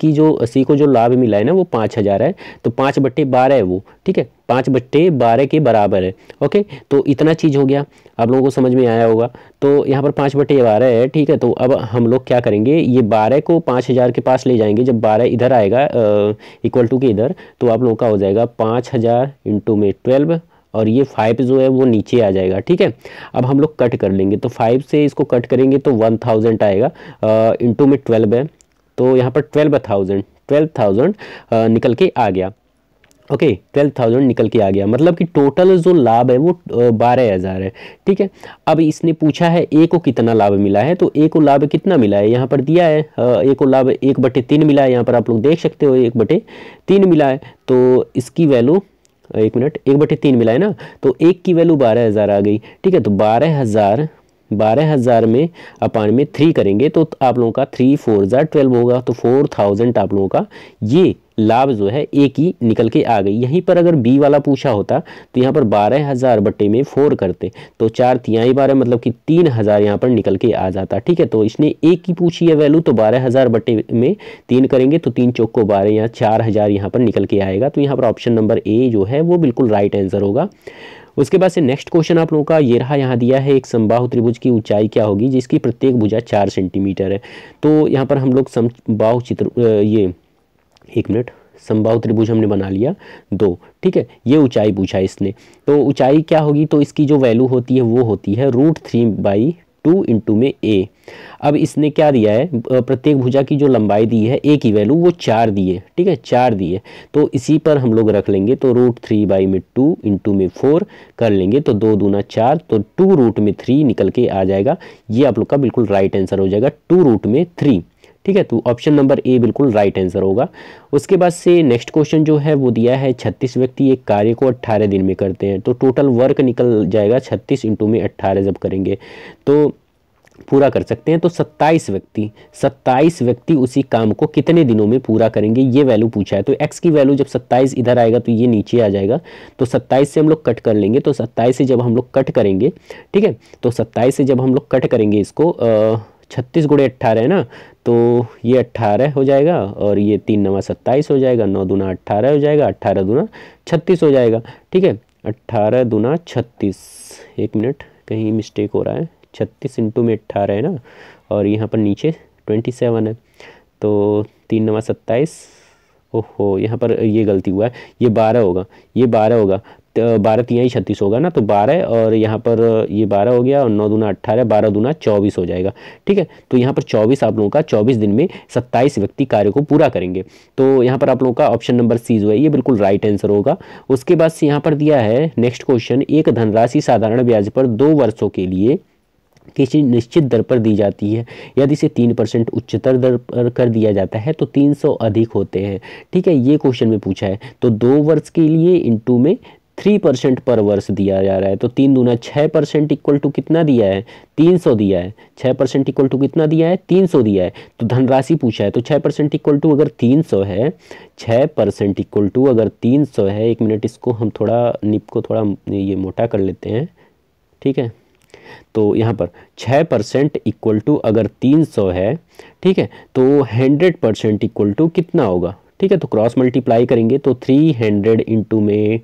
को जो लाभ मिला है ना वो 5,000 है, तो 5/12 है वो, ठीक है, 5/12 के बराबर है, ओके। तो इतना चीज़ हो गया, आप लोगों को समझ में आया होगा। तो यहाँ पर 5/12 है, ठीक है। तो अब हम लोग क्या करेंगे, ये 12 को 5,000 के पास ले जाएंगे। जब 12 इधर आएगा इक्वल टू के इधर, तो आप लोगों का हो जाएगा 5,000 इंटू में 12 और ये 5 जो है वो नीचे आ जाएगा, ठीक है। अब हम लोग कट कर लेंगे, तो 5 से इसको कट करेंगे तो 1000 आएगा, इंटू में 12 है, तो यहाँ पर 12,000 निकल के आ गया, ओके। 12,000 निकल के आ गया, मतलब कि टोटल जो लाभ है वो 12,000 है, ठीक है। अब इसने पूछा है ए को कितना लाभ मिला है, तो ए को लाभ कितना मिला है, यहाँ पर दिया है ए को लाभ 1/3 मिला है, यहाँ पर आप लोग देख सकते हो 1/3 मिला है। तो इसकी वैल्यू 1 मिनट 1/3 मिला है ना, तो 1 की वैल्यू 12,000 आ गई, ठीक है। तो 12,000 में अपान में 3 करेंगे तो आप लोगों का 3 × 4 = 12 होगा, तो 4,000 आप लोगों का ये लाभ जो है ए की निकल के आ गई। यहीं पर अगर बी वाला पूछा होता तो यहाँ पर 12,000 बटे में 4 करते, तो 4 तिहाई 12 मतलब कि 3,000 यहाँ पर निकल के आ जाता, ठीक है। तो इसने ए की पूछी है वैल्यू, तो 12,000 बटे में 3 करेंगे तो 3 चौक को 12, यहाँ 4,000 यहाँ पर निकल के आएगा। तो यहाँ पर ऑप्शन नंबर ए जो है वो बिल्कुल राइट आंसर होगा। उसके बाद से नेक्स्ट क्वेश्चन आप लोगों का ये रहा, यहाँ दिया है एक समबाहु त्रिभुज की ऊंचाई क्या होगी जिसकी प्रत्येक भुजा 4 सेंटीमीटर है। तो यहाँ पर हम लोग समबाहु ये 1 मिनट समबाहु त्रिभुज हमने बना लिया 2, ठीक है। ये ऊंचाई पूछा इसने, तो ऊंचाई क्या होगी, तो इसकी जो वैल्यू होती है वो होती है √3/2 इंटू में ए। अब इसने क्या दिया है, प्रत्येक भुजा की जो लंबाई दी है ए की वैल्यू वो 4 दी है, ठीक है, 4 दी है। तो इसी पर हम लोग रख लेंगे, तो √3/2 इंटू में 4 कर लेंगे, तो 2 दूना 4, तो 2√3 निकल के आ जाएगा। ये आप लोग का बिल्कुल राइट आंसर हो जाएगा, 2√3, ठीक है। तो ऑप्शन नंबर ए बिल्कुल राइट आंसर होगा। उसके बाद से नेक्स्ट क्वेश्चन जो है वो दिया है 36 व्यक्ति एक कार्य को 18 दिन में करते हैं, तो टोटल वर्क निकल जाएगा 36 इंटू में 18 जब करेंगे तो पूरा कर सकते हैं। तो 27 व्यक्ति उसी काम को कितने दिनों में पूरा करेंगे, ये वैल्यू पूछा है। तो x की वैल्यू जब 27 इधर आएगा तो ये नीचे आ जाएगा, तो 27 से हम लोग कट कर लेंगे, तो 27 से जब हम लोग कट करेंगे, ठीक है, तो 27 से जब हम लोग कट करेंगे इसको 36 × 18 है ना, तो ये 18 हो जाएगा और ये 3 × 9 = 27 हो जाएगा, 9 दूना 18 हो जाएगा, 18 दूना 36 हो जाएगा, ठीक है। 18 दूना 36, 1 मिनट कहीं मिस्टेक हो रहा है, 36 इंटू में 18 है ना, और यहाँ पर नीचे 27 है, तो 3 × 9 = 27, ओहो यहाँ पर ये गलती हुआ है, ये 12 होगा, 12 तिहाई 36 होगा ना, तो 12 और यहाँ पर ये 12 हो गया और 9 दूना 18, 12 दूना 24 हो जाएगा। ठीक है, तो यहाँ पर 24 आप लोगों का 24 दिन में 27 व्यक्ति कार्य को पूरा करेंगे। तो यहाँ पर आप लोगों का ऑप्शन नंबर सी जो है ये बिल्कुल राइट आंसर होगा। उसके बाद से यहाँ पर दिया है नेक्स्ट क्वेश्चन, एक धनराशि साधारण ब्याज पर 2 वर्षों के लिए किसी निश्चित दर पर दी जाती है, यदि इसे 3% उच्चतर दर पर कर दिया जाता है तो 300 अधिक होते हैं। ठीक है, ये क्वेश्चन में पूछा है। तो 2 वर्ष के लिए इंटू में 3% पर वर्ष दिया जा रहा है, तो 3 दूना 6% इक्वल टू कितना दिया है, 300 दिया है। 6% इक्वल टू कितना दिया है, 300 दिया है। तो धनराशि पूछा है, तो 6% इक्वल टू अगर 300 है, 6% इक्वल टू अगर 300 है, 1 मिनट इसको हम थोड़ा निप को थोड़ा ये मोटा कर लेते हैं। ठीक है, तो यहाँ पर 6% इक्वल टू अगर 300 है, ठीक है, तो 100% इक्वल टू कितना होगा। ठीक है, तो क्रॉस मल्टीप्लाई करेंगे तो 300 इंटू में ये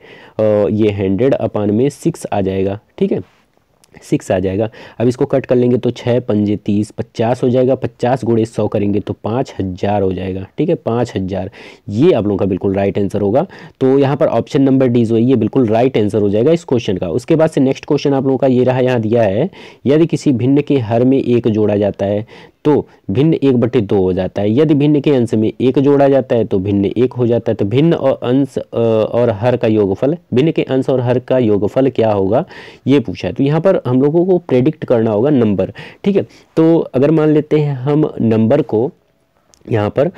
100 अपान में 6 आ जाएगा। ठीक है, 6 आ जाएगा। अब इसको कट कर लेंगे तो 6 पंजे 30, 50 हो जाएगा। 50 गुणे 100 करेंगे तो 5000 हो जाएगा। ठीक है, 5000, ये आप लोगों का बिल्कुल राइट आंसर होगा। तो यहाँ पर ऑप्शन नंबर डी जो है ये बिल्कुल राइट आंसर हो जाएगा इस क्वेश्चन का। उसके बाद से नेक्स्ट क्वेश्चन आप लोगों का ये रहा, यहाँ दिया है यदि किसी भिन्न के हर में 1 जोड़ा जाता है तो भिन्न 1/2 हो जाता है। यदि भिन्न के अंश में 1 जोड़ा जाता है तो भिन्न 1 हो जाता है। तो भिन्न और अंश और हर का योगफल, भिन्न के अंश और हर का योगफल क्या होगा, ये पूछा है। तो यहाँ पर हम लोगों को प्रेडिक्ट करना होगा नंबर। ठीक है, तो अगर मान लेते हैं हम नंबर को यहाँ पर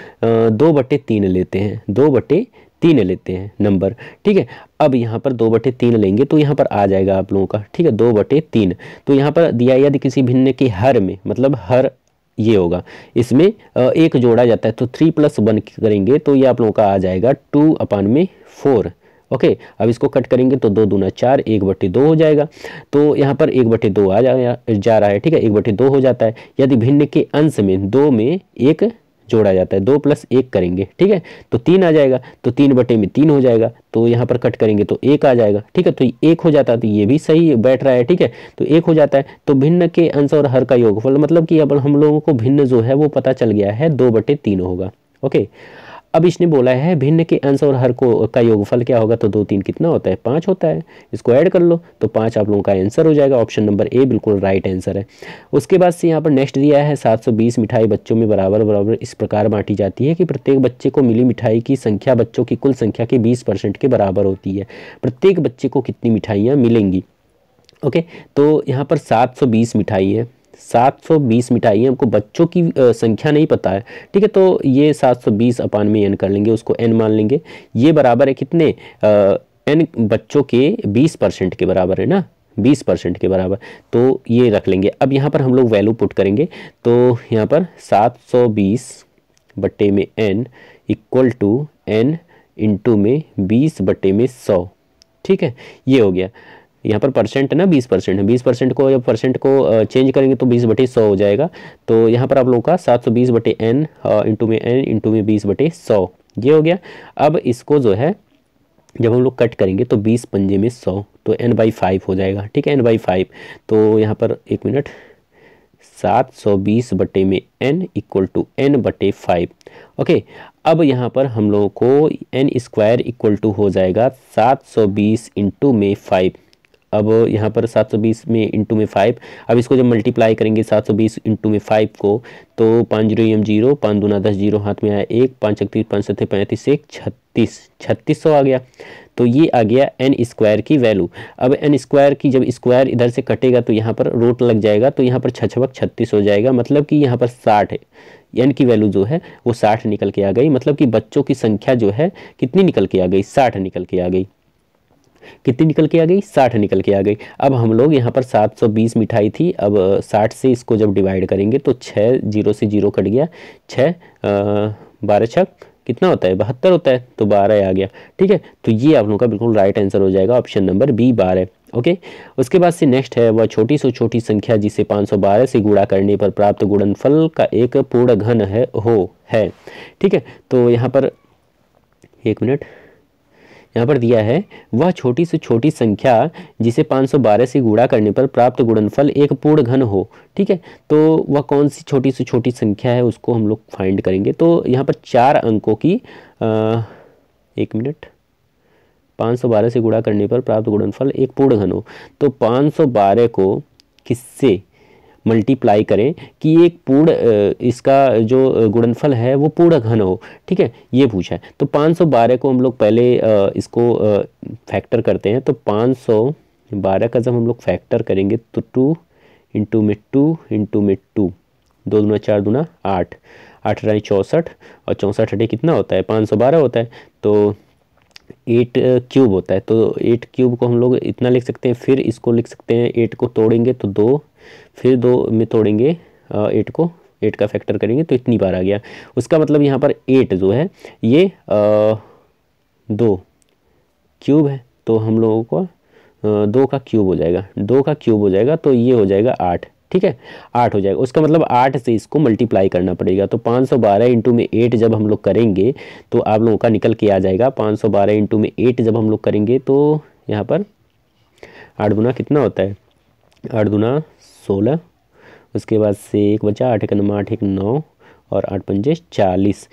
2/3 लेते हैं, 2/3 लेते हैं नंबर। ठीक है, अब यहाँ पर 2/3 लेंगे तो यहाँ पर आ जाएगा आप लोगों का। ठीक है, 2/3। तो यहाँ पर दिया यदि किसी भिन्न के हर में, मतलब हर ये होगा, इसमें 1 जोड़ा जाता है तो 3 + 1 करेंगे तो ये आप लोगों का आ जाएगा 2/4। ओके, अब इसको कट करेंगे तो 2 दूना 4, 1/2 हो जाएगा। तो यहाँ पर 1/2 जा रहा है। ठीक है, 1/2 हो जाता है। यदि भिन्न के अंश में 2 में 1 जोड़ा जाता है, 2 + 1 करेंगे। ठीक है, तो 3 आ जाएगा। तो 3/3 हो जाएगा। तो यहाँ पर कट करेंगे तो 1 आ जाएगा। ठीक है, तो 1 हो जाता है, तो ये भी सही बैठ रहा है। ठीक है, तो 1 हो जाता है। तो भिन्न के अंश और हर का योगफल, मतलब कि अब हम लोगों को भिन्न जो है वो पता चल गया है, 2/3 होगा। ओके, अब इसने बोला है भिन्न के अंश और हर को का योगफल क्या होगा, तो 2 3 कितना होता है, 5 होता है। इसको ऐड कर लो तो 5 आप लोगों का आंसर हो जाएगा। ऑप्शन नंबर ए बिल्कुल राइट आंसर है। उसके बाद से यहाँ पर नेक्स्ट दिया है 720 मिठाई बच्चों में बराबर बराबर इस प्रकार बांटी जाती है कि प्रत्येक बच्चे को मिली मिठाई की संख्या बच्चों की कुल संख्या के 20% के बराबर होती है। प्रत्येक बच्चे को कितनी मिठाइयाँ मिलेंगी। ओके, तो यहाँ पर 720 मिठाई है, 720 मिठाई है। हमको बच्चों की संख्या नहीं पता है। ठीक है, तो ये 720 अपान में n कर लेंगे, उसको n मान लेंगे। ये बराबर है कितने, n बच्चों के 20% के बराबर है ना, 20% के बराबर। तो ये रख लेंगे। अब यहाँ पर हम लोग वैल्यू पुट करेंगे तो यहाँ पर 720/n equal to n into में 20/100। ठीक है, ये हो गया। यहाँ पर परसेंट ना 20% है, 20% को जब परसेंट को चेंज करेंगे तो 20/100 हो जाएगा। तो यहाँ पर आप लोगों का 720/n इंटू में n इंटू में 20/100 ये हो गया। अब इसको जो है जब हम लोग कट करेंगे तो 20 पंजे में 100, तो n/5 हो जाएगा। ठीक है, n/5। तो यहाँ पर 1 minute, 720 n equal to n/5। Okay, अब यहाँ पर हम लोगों को n² इक्वल टू हो जाएगा 720 इंटू में 5। अब यहाँ पर 720 में इंटू में 5, अब इसको जब मल्टीप्लाई करेंगे 720 इंटू में 5 को, तो 5 0 m 0, 5 दूना 10, 0 हाथ में आया 1, 5 31, 5 7 35, 1 36, 3600 आ गया। तो ये आ गया n² की वैल्यू। अब n² की जब स्क्वायर इधर से कटेगा तो यहाँ पर रूट लग जाएगा, तो यहाँ पर 6 36 हो जाएगा। मतलब कि यहाँ पर 60 है, n की वैल्यू जो है वो 60 निकल के आ गई। मतलब कि बच्चों की संख्या जो है कितनी निकल के आ गई, 60 निकल के आ गई। कितनी निकल के आ गई, 60 निकल के आ गई। अब हम लोग यहाँ पर 720 मिठाई थी, अब 60 से इसको जब डिवाइड करेंगे तो 6 0 से 0 कट गया, 6 12 छक कितना होता है, 72 होता है, तो 12 आ गया। ठीक है, तो ये आप लोगों का बिल्कुल राइट आंसर हो जाएगा। Option number B 12। ओके, उसके बाद से नेक्स्ट है वह छोटी से छोटी संख्या जिसे 512 से गुणा करने पर प्राप्त गुणनफल का एक पूर्ण घन है। ठीक है, तो यहाँ पर 1 मिनट, यहाँ पर दिया है वह छोटी से छोटी संख्या जिसे 512 से गुणा करने पर प्राप्त गुणनफल एक पूर्ण घन हो। ठीक है, तो वह कौन सी छोटी से छोटी संख्या है उसको हम लोग फाइंड करेंगे। तो यहाँ पर 4 अंकों की 1 मिनट, 512 से गुणा करने पर प्राप्त गुणनफल एक पूर्ण घन हो। तो 512 को किससे मल्टीप्लाई करें कि एक पूर्ण इसका जो गुणनफल है वो पूर्ण घन हो, ठीक है, ये पूछा है। तो 512 को हम लोग पहले इसको फैक्टर करते हैं। तो 512 का जब हम लोग फैक्टर करेंगे तो 2 इंटू में 2 इंटू में 2, 2 दूना 4 दूना 8, 8 राई 64 और 64 अटे कितना होता है 512 होता है। तो 8 क्यूब होता है। तो 8 क्यूब को हम लोग इतना लिख सकते हैं। फिर इसको लिख सकते हैं 8 को तोड़ेंगे तो 2, फिर 2 में तोड़ेंगे 8 को, 8 का फैक्टर करेंगे तो इतनी बार आ गया। उसका मतलब यहाँ पर 8 जो है ये 2 क्यूब है। तो हम लोगों को 2 का क्यूब हो जाएगा, 2 का क्यूब हो जाएगा तो ये हो जाएगा 8, ठीक है, 8 हो जाएगा। उसका मतलब 8 से इसको मल्टीप्लाई करना पड़ेगा। तो 512 इंटू में 8 जब हम लोग करेंगे तो आप लोगों का निकल के आ जाएगा। 512 इंटू में 8 जब हम लोग करेंगे तो यहाँ पर 8 गुना कितना होता है, 8 गुना 16, उसके बाद से 1 बचा, 8 का 9, 8 1 9 और 8 पंजे 40,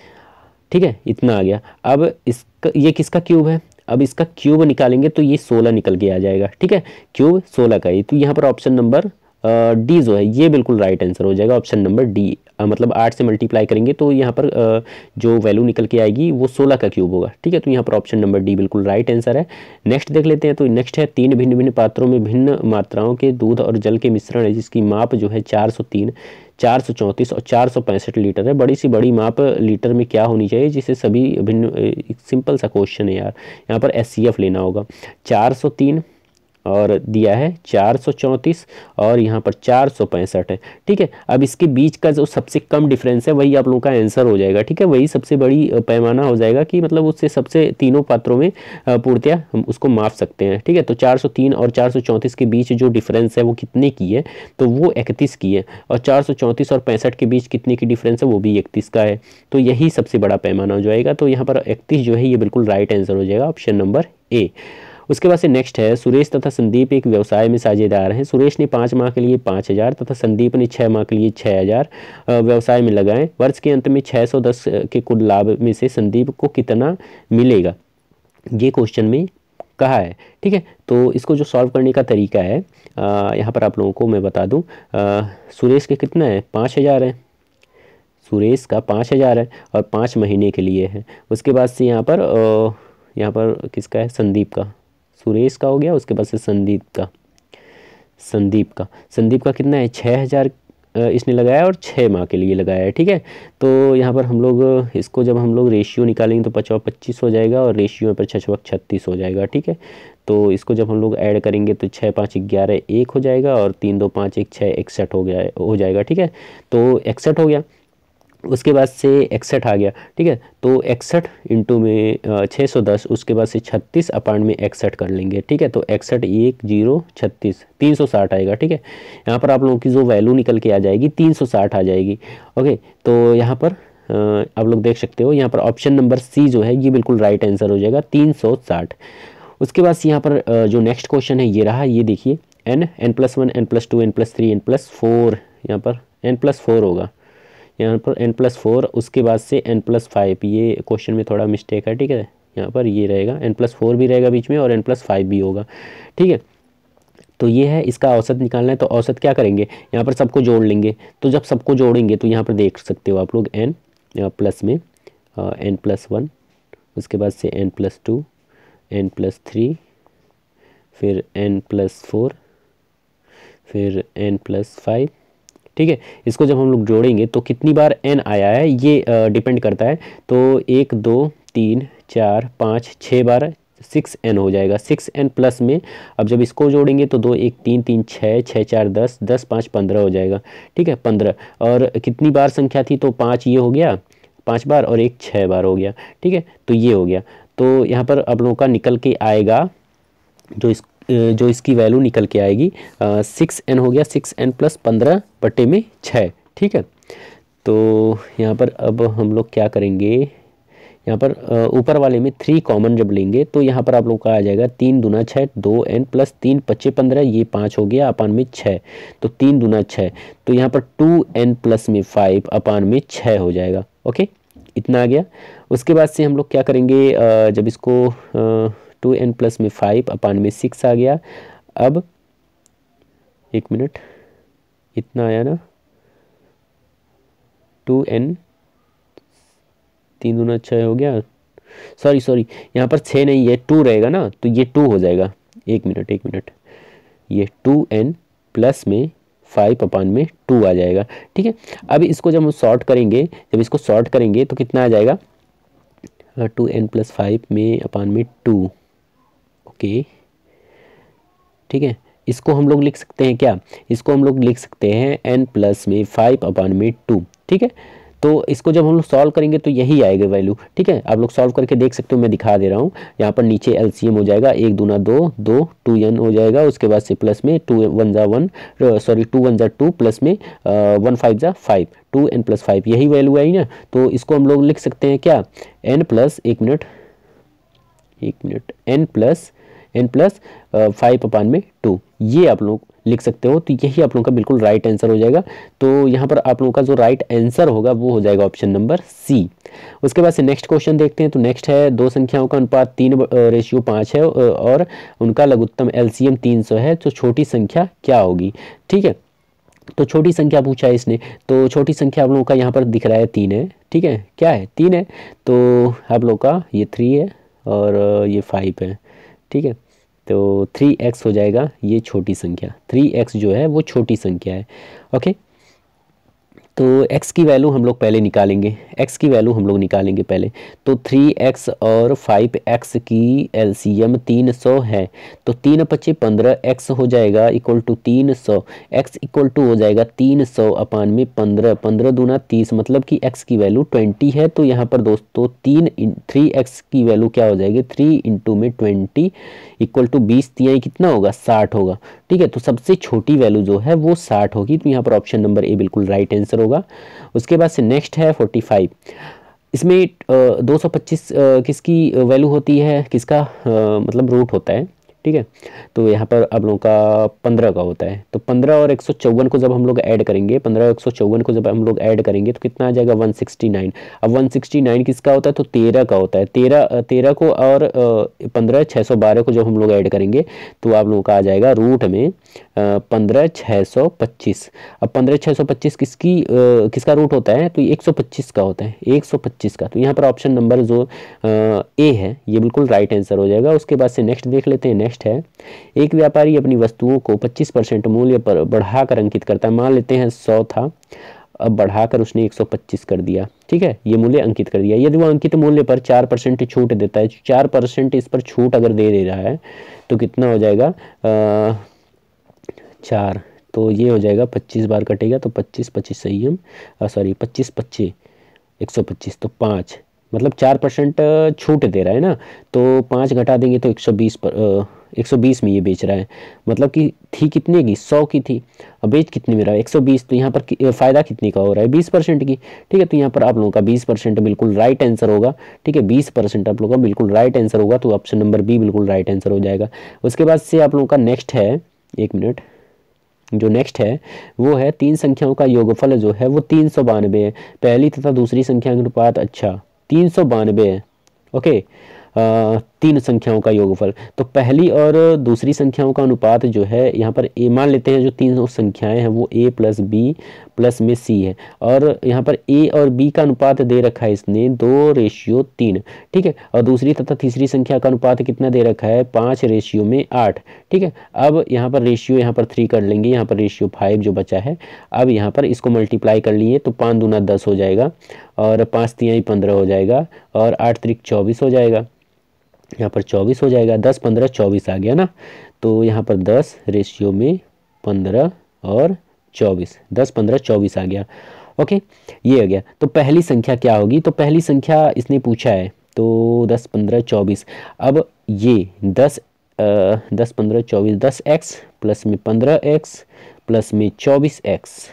ठीक है, इतना आ गया। अब इसका ये किसका क्यूब है, अब इसका क्यूब निकालेंगे तो ये 16 निकल के आ जाएगा, ठीक है, क्यूब 16 का ही। तो यहाँ पर ऑप्शन नंबर डी जो है ये बिल्कुल राइट आंसर हो जाएगा, ऑप्शन नंबर डी। मतलब 8 से मल्टीप्लाई करेंगे तो यहाँ पर जो वैल्यू निकल के आएगी वो 16 का क्यूब होगा, ठीक है। तो यहाँ पर ऑप्शन नंबर डी बिल्कुल राइट आंसर है। नेक्स्ट देख लेते हैं। तो नेक्स्ट है 3 भिन्न भिन्न पात्रों में भिन्न मात्राओं के दूध और जल के मिश्रण है जिसकी माप जो है 403, 434 और 465 लीटर है। बड़ी सी बड़ी माप लीटर में क्या होनी चाहिए जिसे सभी भिन्न, सिंपल सा क्वेश्चन है यार। यहाँ पर SCF लेना होगा। 403 और दिया है 434 और यहाँ पर 465 है, ठीक है। अब इसके बीच का जो सबसे कम डिफरेंस है वही आप लोगों का आंसर हो जाएगा, ठीक है, वही सबसे बड़ी पैमाना हो जाएगा कि मतलब उससे सबसे तीनों पात्रों में पूर्णतया हम उसको माप सकते हैं, ठीक है। तो 403 और 434 के बीच जो डिफरेंस है वो कितने की है, तो वो 31 की है। और 434 और 65 के बीच कितने की डिफरेंस है, वो भी 31 का है। तो यही सबसे बड़ा पैमाना हो जाएगा। तो यहाँ पर 31 जो है ये बिल्कुल राइट आंसर हो जाएगा, ऑप्शन नंबर ए। उसके बाद से नेक्स्ट है, सुरेश तथा संदीप एक व्यवसाय में साझेदार हैं। सुरेश ने 5 माह के लिए 5,000 तथा संदीप ने 6 माह के लिए 6,000 व्यवसाय में लगाए। वर्ष के अंत में 610 के कुल लाभ में से संदीप को कितना मिलेगा, ये क्वेश्चन में कहा है, ठीक है। तो इसको जो सॉल्व करने का तरीका है यहाँ पर आप लोगों को मैं बता दूँ। सुरेश के कितना है 5,000 है, सुरेश का 5,000 है और 5 महीने के लिए है। उसके बाद से यहाँ पर किसका है, संदीप का, सुरेश का हो गया। उसके बाद से संदीप का कितना है 6,000 इसने लगाया और 6 माह के लिए लगाया है, ठीक है। तो यहाँ पर हम लोग इसको जब हम लोग रेशियो निकालेंगे तो 5 25 हो जाएगा और रेशियो में पर 6 36 हो जाएगा, ठीक है। तो इसको जब हम लोग ऐड करेंगे तो 6 5 11 1 हो जाएगा और 3 2 5 1 6 61 हो जाएगा, ठीक है। तो 61 हो गया। उसके बाद से 61 आ गया, ठीक है। तो 61 इंटू में 610, उसके बाद से 36 अपान में 61 कर लेंगे, ठीक है। तो 61 1 0 36 360 आएगा, ठीक है। यहाँ पर आप लोगों की जो वैल्यू निकल के आ जाएगी 360 आ जाएगी, ओके। तो यहाँ पर आप लोग देख सकते हो, यहाँ पर ऑप्शन नंबर सी जो है ये बिल्कुल राइट आंसर हो जाएगा 360। उसके बाद से यहाँ पर जो नेक्स्ट क्वेश्चन है ये रहा, ये देखिए n n+1 n+2 n+3 n+4, यहाँ पर n+4 होगा, यहाँ पर n+4, उसके बाद से n+5। ये क्वेश्चन में थोड़ा मिस्टेक है, ठीक है। यहाँ पर ये रहेगा n+4 भी रहेगा बीच में और n+5 भी होगा, ठीक है। तो ये है, इसका औसत निकालना है। तो औसत क्या करेंगे, यहाँ पर सबको जोड़ लेंगे। तो जब सबको जोड़ेंगे तो यहाँ पर देख सकते हो आप लोग n प्लस में n+1, उसके बाद से n+2 n+3 फिर n+4 फिर n+5, ठीक है। इसको जब हम लोग जोड़ेंगे तो कितनी बार n आया है ये डिपेंड करता है। तो 1 2 3 4 5 6 बार 6n हो जाएगा। 6n प्लस में अब जब इसको जोड़ेंगे तो 2 1 3 3 6 6 4 10 10 5 15 हो जाएगा, ठीक है, 15। और कितनी बार संख्या थी, तो 5 ये हो गया 5 बार और 1 6 बार हो गया, ठीक है। तो ये हो गया। तो यहाँ पर आप लोगों का निकल के आएगा जो इसकी वैल्यू निकल के आएगी 6n हो गया, 6n प्लस 15 बटे में 6, ठीक है। तो यहाँ पर अब हम लोग क्या करेंगे, यहाँ पर ऊपर वाले में 3 कॉमन जब लेंगे तो यहाँ पर आप लोग का आ जाएगा 3 दूना 6 2n प्लस 3 5 15, ये 5 हो गया अपान में 6, तो 3 दूना 6। तो यहाँ पर 2n प्लस में 5 अपान में 6 हो जाएगा, ओके, इतना आ गया। उसके बाद से हम लोग क्या करेंगे, जब इसको 2n प्लस में 5 अपान में 6 आ गया। अब 1 मिनट, इतना आया ना, 2n 3 दूना 6 हो गया, सॉरी यहाँ पर 6 नहीं है 2 रहेगा ना, तो ये 2 हो जाएगा। 1 मिनट, ये 2n प्लस में 5 अपान में 2 आ जाएगा। ठीक है, अब इसको जब हम सॉर्ट करेंगे, जब इसको सॉर्ट करेंगे तो कितना आ जाएगा, 2n प्लस 5 में अपान में 2। ओके, ठीक है, इसको हम लोग लिख सकते हैं क्या, इसको हम लोग लिख सकते हैं n प्लस में 5 अपान में 2। ठीक है, तो इसको जब हम लोग सॉल्व करेंगे तो यही आएगा वैल्यू। ठीक है, आप लोग सॉल्व करके देख सकते हो, मैं दिखा दे रहा हूँ। यहाँ पर नीचे एलसीएम हो जाएगा, 1 दूना 2, 2n हो जाएगा, उसके बाद से प्लस में 2 1 जा 1, सॉरी 2 1 जा 2, प्लस में 1 5 जा 5, 2n प्लस 5, यही वैल्यू आई ना। तो इसको हम लोग लिख सकते हैं क्या, n plus, 1 minute, n plus 5 अपान में 2, ये आप लोग लिख सकते हो। तो यही आप लोगों का बिल्कुल राइट आंसर हो जाएगा। तो यहाँ पर आप लोगों का जो राइट आंसर होगा वो हो जाएगा ऑप्शन नंबर सी। उसके बाद से नेक्स्ट क्वेश्चन देखते हैं। तो नेक्स्ट है, दो संख्याओं का अनुपात 3:5 है और उनका लघुत्तम एलसीएम 300 है, तो छोटी संख्या क्या होगी। ठीक है, तो छोटी संख्या पूछा है इसने, तो छोटी संख्या आप लोगों का यहाँ पर दिख रहा है 3 है। ठीक है, क्या है, 3 है, तो आप लोगों का ये 3 है और ये 5 है। ठीक है, तो 3x हो जाएगा ये छोटी संख्या, 3x जो है वो छोटी संख्या है। ओके, तो x की वैल्यू हम लोग पहले निकालेंगे, x की वैल्यू हम लोग निकालेंगे पहले। तो 3x और 5x की एलसीएम 300 है, तो 3 पच्चे 15, x हो जाएगा equal to 300, x equal to हो जाएगा 300 अपान में 15, 15 दूना 30, मतलब कि x की वैल्यू 20 है। तो यहाँ पर दोस्तों 3x की वैल्यू क्या हो जाएगी, 3 इंटू में 20 इक्वल टू 20 तिहाई कितना होगा, 60 होगा। ठीक है, तो सबसे छोटी वैल्यू जो है वो 60 होगी। तो यहाँ पर ऑप्शन नंबर ए बिल्कुल राइट आंसर होगा। उसके बाद से नेक्स्ट है 45। इसमें 225 किसकी वैल्यू होती है, किसका मतलब रूट होता है। ठीक है, तो यहाँ पर आप लोगों का 15 का होता है। तो 15 और 154 को जब हम लोग ऐड करेंगे, 15 और 154 को जब हम लोग ऐड करेंगे तो कितना आ जाएगा, 169। अब 169 किसका होता है, तो 13 का होता है। 13 को और 15 612 को जब हम लोग ऐड करेंगे तो आप लोगों का आ जाएगा रूट में 15 625। अब 15 625 किसका रूट होता है, तो 125 का होता है, 125 का। तो यहाँ पर ऑप्शन नंबर जो ए है ये बिल्कुल राइट आंसर हो जाएगा। उसके बाद से नेक्स्ट देख लेते हैं। नेक्स्ट है, एक व्यापारी अपनी वस्तुओं को 25% मूल्य पर बढ़ाकर अंकित करता है। मान लेते हैं 100 था, अब बढ़ाकर उसने 125 कर दिया। ठीक है, ये मूल्य अंकित कर दिया। यदि वो अंकित मूल्य पर 4% छूट देता है, 4% इस पर छूट अगर दे रहा है तो कितना हो जाएगा, 4, तो ये हो जाएगा 25 बार कटेगा तो 25 25 सही हम, सॉरी 25 25 125, तो 5, मतलब 4% छूट दे रहा है ना, तो 5 घटा देंगे तो 120 में ये बेच रहा है। मतलब कि थी कितने की, 100 की थी, अब बेच कितने में रहा है, 120। तो यहाँ पर फ़ायदा कितने का हो रहा है, 20% की। ठीक है, तो यहाँ पर आप लोगों का 20% बिल्कुल राइट आंसर होगा। ठीक है, 20% आप लोगों का बिल्कुल राइट आंसर होगा। तो ऑप्शन नंबर बी बिल्कुल राइट आंसर हो जाएगा। उसके बाद से आप लोगों का नेक्स्ट है, 1 मिनट, जो नेक्स्ट है वो है, तीन संख्याओं का योगफल जो है वो 392 है। पहली तथा दूसरी संख्या का अनुपात, अच्छा 392 है। ओके, तीन संख्याओं का योगफल, तो पहली और दूसरी संख्याओं का अनुपात जो है यहाँ पर ए मान लेते हैं, जो तीन संख्याएं हैं वो a प्लस बी प्लस में c है, और यहाँ पर a और b का अनुपात दे रखा है इसने 2:3। ठीक है, और दूसरी तथा तीसरी संख्या का अनुपात कितना दे रखा है, 5:8। ठीक है, अब यहाँ पर रेशियो यहाँ पर 3 कर लेंगे, यहाँ पर रेशियो 5 जो बचा है। अब यहाँ पर इसको मल्टीप्लाई कर लिए तो 5 दूना 10 हो जाएगा, और 5 तिहाई 15 हो जाएगा, और 8 त्रिक 24 हो जाएगा। यहाँ पर 24 हो जाएगा, 10 15 24 आ गया ना। तो यहाँ पर 10 रेशियो में 15 और 24, 10 15 24 आ गया। ओके, ये आ गया। तो पहली संख्या क्या होगी, तो पहली संख्या इसने पूछा है, तो 10 15 24। अब ये 10 15 24, 10x प्लस में 15x प्लस में 24x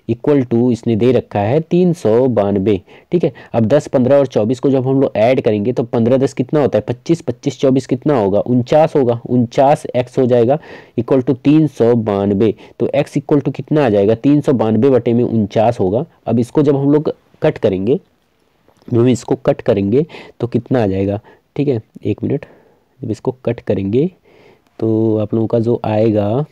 इक्वल टू इसने दे रखा है 392। ठीक है, अब 10 15 और 24 को जब हम लोग ऐड करेंगे तो 15 10 कितना होता है, 25 25 24 कितना होगा, 49 होगा, 49x हो जाएगा इक्वल टू 392। तो x इक्वल टू कितना आ जाएगा, 392 बटे में 49 होगा। अब इसको जब हम लोग कट करेंगे, तो कितना आ जाएगा। ठीक है, 1 मिनट, जब इसको कट करेंगे तो आप लोगों का जो आएगा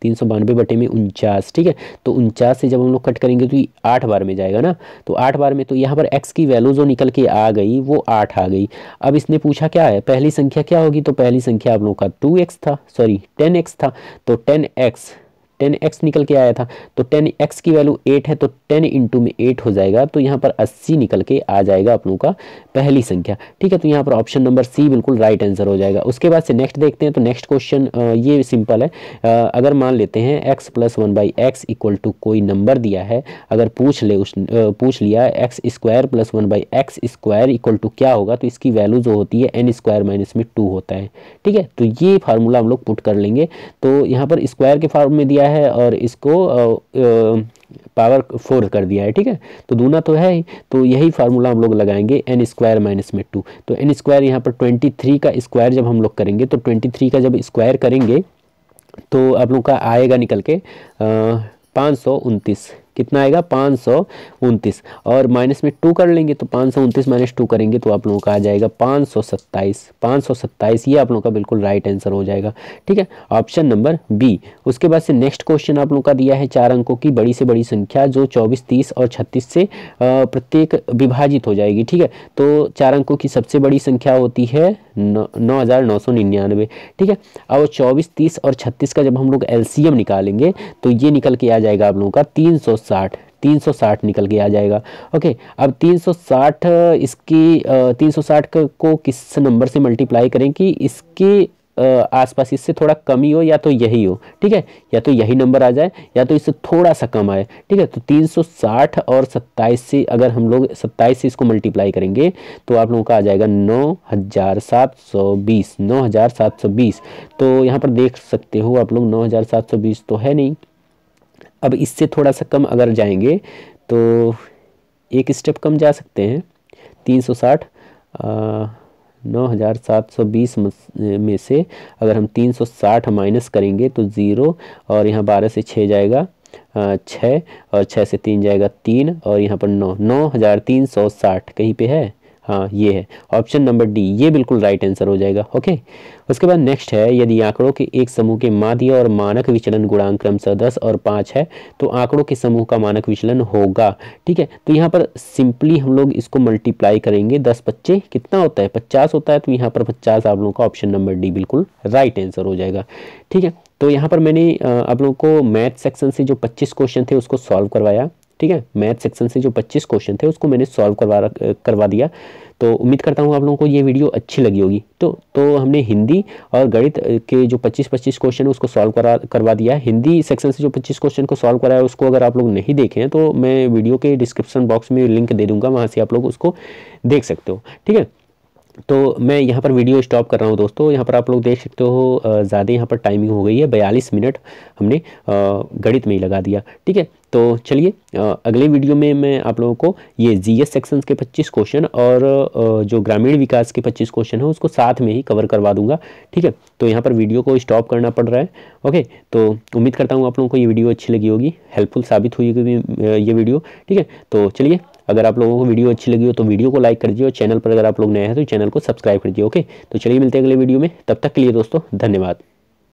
392 बटे में 49, ठीक है। तो 49 से जब हम लोग कट करेंगे तो ये 8 बार में जाएगा ना, तो 8 बार में, तो यहाँ पर x की वैल्यू जो निकल के आ गई वो 8 आ गई। अब इसने पूछा क्या है, पहली संख्या क्या होगी, तो पहली संख्या आप लोगों का 2x था, सॉरी 10x था, तो 10x निकल के आया था। तो 10x की वैल्यू 8 है, तो 10 इंटू में 8 हो जाएगा, तो यहाँ पर 80 निकल के आ जाएगा आप लोगों का पहली संख्या, ठीक है। तो यहाँ पर ऑप्शन नंबर सी बिल्कुल राइट आंसर हो जाएगा। उसके बाद से नेक्स्ट देखते हैं। तो नेक्स्ट क्वेश्चन ये सिंपल है। अगर मान लेते हैं x plus 1/x equal to कोई नंबर दिया है, अगर पूछ लिया x square plus 1/x square equal to क्या होगा, तो इसकी वैल्यू जो होती है n स्क्वायर माइनस में 2 होता है, ठीक है। तो ये फार्मूला हम लोग पुट कर लेंगे। तो यहाँ पर स्क्वायर के फॉर्म में दिया है और इसको पावर 4 कर दिया है, ठीक है। तो दूना तो है ही, तो यही फार्मूला हम लोग लगाएंगे n स्क्वायर माइनस में 2। तो n स्क्वायर यहाँ पर 23 का स्क्वायर जब हम लोग करेंगे, तो 23 का जब स्क्वायर करेंगे तो आप लोग का आएगा निकल के 529। कितना आएगा, 529, और माइनस में 2 कर लेंगे, तो 529 माइनस 2 करेंगे तो आप लोगों का आ जाएगा 527। ये आप लोगों का बिल्कुल राइट आंसर हो जाएगा, ठीक है, ऑप्शन नंबर बी। उसके बाद से नेक्स्ट क्वेश्चन आप लोगों का दिया है 4 अंकों की बड़ी से बड़ी संख्या जो 24, 30 और 36 से प्रत्येक विभाजित हो जाएगी, ठीक है। तो 4 अंकों की सबसे बड़ी संख्या होती है 9,999, ठीक है। अब 24, 30 और 36 का जब हम लोग एलसीएम निकालेंगे तो ये निकल के आ जाएगा आप लोगों का 360 निकल के आ जाएगा। ओके, अब 360 इसकी 360 को किस नंबर से मल्टीप्लाई करें कि इसके आसपास इससे थोड़ा कम ही हो या तो यही हो, ठीक है, या तो यही नंबर आ जाए या तो इससे थोड़ा सा कम आए, ठीक है। तो 360 और 27 से अगर हम लोग 27 से इसको मल्टीप्लाई करेंगे तो आप लोगों का आ जाएगा 9,720। तो यहाँ पर देख सकते हो आप लोग 9,720 तो है नहीं। अब इससे थोड़ा सा कम अगर जाएंगे तो एक स्टेप कम जा सकते हैं। 360 9,720 में से अगर हम 360 माइनस करेंगे तो 0, और यहाँ 12 से 6 जाएगा 6, और 6 से 3 जाएगा 3, और यहाँ पर 9,360 कहीं पे है, हाँ ये है ऑप्शन नंबर डी, ये बिल्कुल राइट आंसर हो जाएगा। ओके, उसके बाद नेक्स्ट है, यदि आंकड़ों के एक समूह के माध्य और मानक विचलन गुणांक क्रमशः 10 और 5 है तो आंकड़ों के समूह का मानक विचलन होगा, ठीक है। तो यहाँ पर सिंपली हम लोग इसको मल्टीप्लाई करेंगे, 10 25 कितना होता है, 50 होता है, तो यहाँ पर 50 आप लोगों का ऑप्शन नंबर डी बिल्कुल राइट आंसर हो जाएगा, ठीक है। तो यहाँ पर मैंने आप लोगों को मैथ सेक्शन से जो 25 क्वेश्चन थे उसको सॉल्व करवाया, ठीक है। मैथ सेक्शन से जो 25 क्वेश्चन थे उसको मैंने सॉल्व करवा दिया। तो उम्मीद करता हूँ आप लोगों को ये वीडियो अच्छी लगी होगी। तो हमने हिंदी और गणित के जो 25 क्वेश्चन है उसको सॉल्व करवा दिया है। हिंदी सेक्शन से जो 25 क्वेश्चन को सॉल्व कराया उसको अगर आप लोग नहीं देखे हैं तो मैं वीडियो के डिस्क्रिप्शन बॉक्स में लिंक दे दूँगा, वहाँ से आप लोग उसको देख सकते हो, ठीक है। तो मैं यहाँ पर वीडियो स्टॉप कर रहा हूँ दोस्तों। यहाँ पर आप लोग देख सकते हो ज़्यादा यहाँ पर टाइमिंग हो गई है, 42 मिनट हमने गणित में ही लगा दिया, ठीक है। तो चलिए अगले वीडियो में मैं आप लोगों को ये जीएस सेक्शंस के 25 क्वेश्चन और जो ग्रामीण विकास के 25 क्वेश्चन है उसको साथ में ही कवर करवा दूंगा, ठीक है। तो यहाँ पर वीडियो को स्टॉप करना पड़ रहा है। ओके, तो उम्मीद करता हूँ आप लोगों को ये वीडियो अच्छी लगी होगी, हेल्पफुल साबित हुई होगी ये वीडियो, ठीक है। तो चलिए, अगर आप लोगों को वीडियो अच्छी लगी हो तो वीडियो को लाइक कर दीजिए, और चैनल पर अगर आप लोग नए हैं तो चैनल को सब्सक्राइब कर दीजिए। ओके, तो चलिए मिलते हैं अगले वीडियो में, तब तक के लिए दोस्तों धन्यवाद।